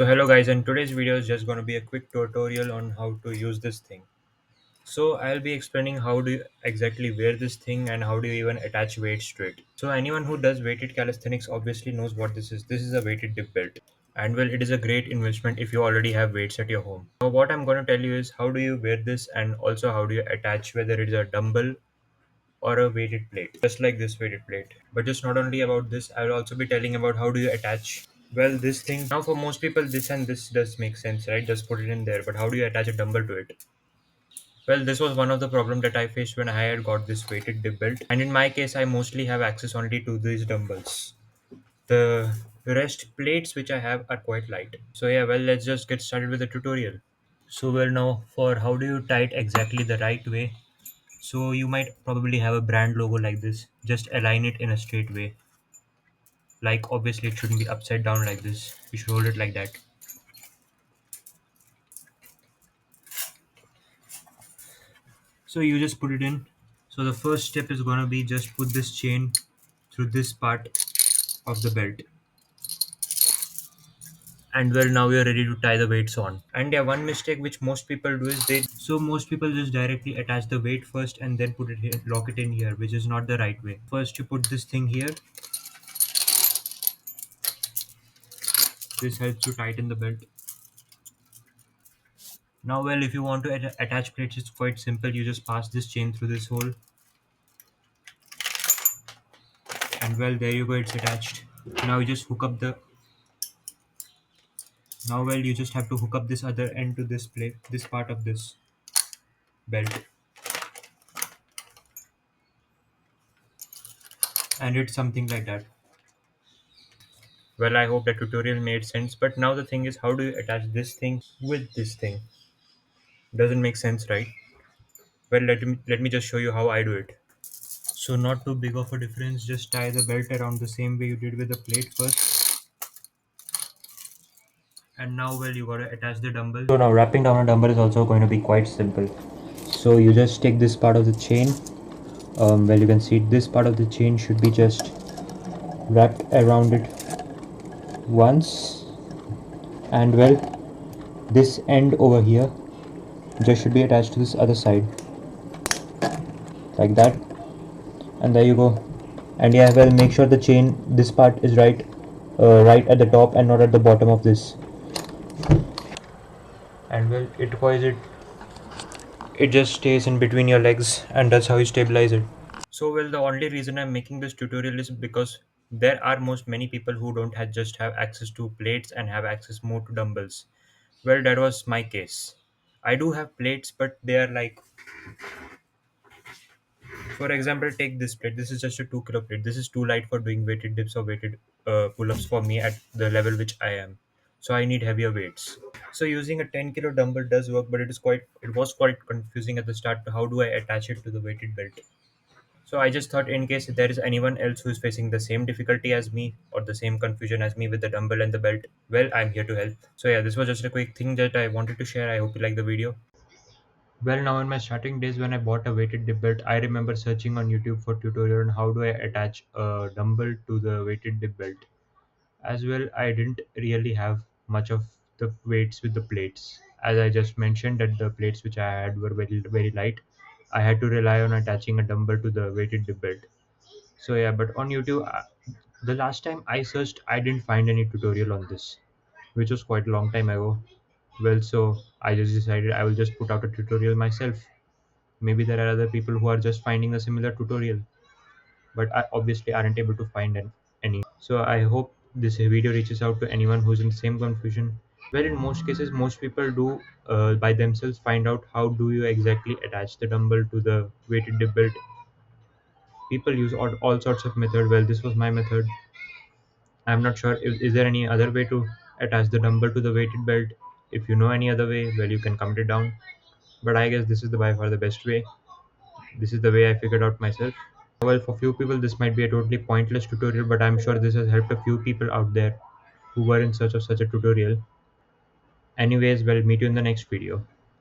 So hello guys, and today's video is just going to be a quick tutorial on how to use this thing. So I'll be explaining how do you exactly wear this thing and how do you even attach weights to it. So anyone who does weighted calisthenics obviously knows what this is. This is a weighted dip belt. And well, it is a great investment if you already have weights at your home. Now what I'm going to tell you is how do you wear this and also how do you attach whether it is a dumbbell or a weighted plate, just like this weighted plate. But just not only about this, I will also be telling about how do you attach well this thing. Now for most people this and this does make sense, right? Just put it in there, but how do you attach a dumbbell to it? Well, this was one of the problem that I faced when I had got this weighted dip belt, and in my case I mostly have access only to these dumbbells. The rest plates which I have are quite light. So yeah, well, let's just get started with the tutorial. So well, now for how do you tie it exactly the right way. So you might probably have a brand logo like this. Just align it in a straight way. Like obviously it shouldn't be upside down like this. You should hold it like that. So you just put it in. So the first step is gonna be just put this chain through this part of the belt. And well, now we are ready to tie the weights on. And yeah, one mistake which most people do is most people just directly attach the weight first and then put it here, lock it in here, which is not the right way. First you put this thing here. This helps to tighten the belt. Now, well, if you want to attach plates, it's quite simple. You just pass this chain through this hole, and well, there you go. It's attached. Now you just hook up the. Now, well, you just have to hook up this other end to this plate, this part of this belt, and it's something like that. Well, I hope that tutorial made sense. But now the thing is, how do you attach this thing with this thing? Doesn't make sense, right? Well, let me just show you how I do it. So not too big of a difference. Just tie the belt around the same way you did with the plate first. And now, well, you gotta attach the dumbbell. So now wrapping down a dumbbell is also going to be quite simple. So you just take this part of the chain. Well, you can see this part of the chain should be just wrapped around it once, and well, this end over here just should be attached to this other side, like that. And there you go. And yeah, well, make sure the chain, this part is right at the top and not at the bottom of this. And well, it requires it just stays in between your legs, and that's how you stabilize it. So well, the only reason I'm making this tutorial is because there are most many people who don't have just have access to plates and have access more to dumbbells. Well, that was my case. I do have plates, but they are like, for example, take this plate. This is just a 2 kilo plate. This is too light for doing weighted dips or weighted pull-ups for me at the level which I am. So I need heavier weights. So using a 10 kilo dumbbell does work, but it was quite confusing at the start. How do I attach it to the weighted belt? So I just thought, in case there is anyone else who is facing the same difficulty as me or the same confusion as me with the dumbbell and the belt, well, I'm here to help. So yeah, this was just a quick thing that I wanted to share. I hope you like the video. Well, now in my starting days when I bought a weighted dip belt, I remember searching on YouTube for tutorial on how do I attach a dumbbell to the weighted dip belt. As well, I didn't really have much of the weights with the plates. As I just mentioned that the plates which I had were very light. I had to rely on attaching a dumbbell to the weighted dip belt. So yeah, but on YouTube, the last time I searched, I didn't find any tutorial on this, which was quite a long time ago. Well, so I just decided I will just put out a tutorial myself. Maybe there are other people who are just finding a similar tutorial, but I obviously aren't able to find any. So I hope this video reaches out to anyone who's in the same confusion. Well, in most cases, most people do by themselves find out how do you exactly attach the dumbbell to the weighted dip belt. People use all sorts of method. Well, this was my method. I'm not sure if is there any other way to attach the dumbbell to the weighted belt. If you know any other way, well, you can comment it down. But I guess this is the by far the best way. This is the way I figured out myself. Well, for few people, this might be a totally pointless tutorial, but I'm sure this has helped a few people out there who were in search of such a tutorial. Anyways, well, meet you in the next video.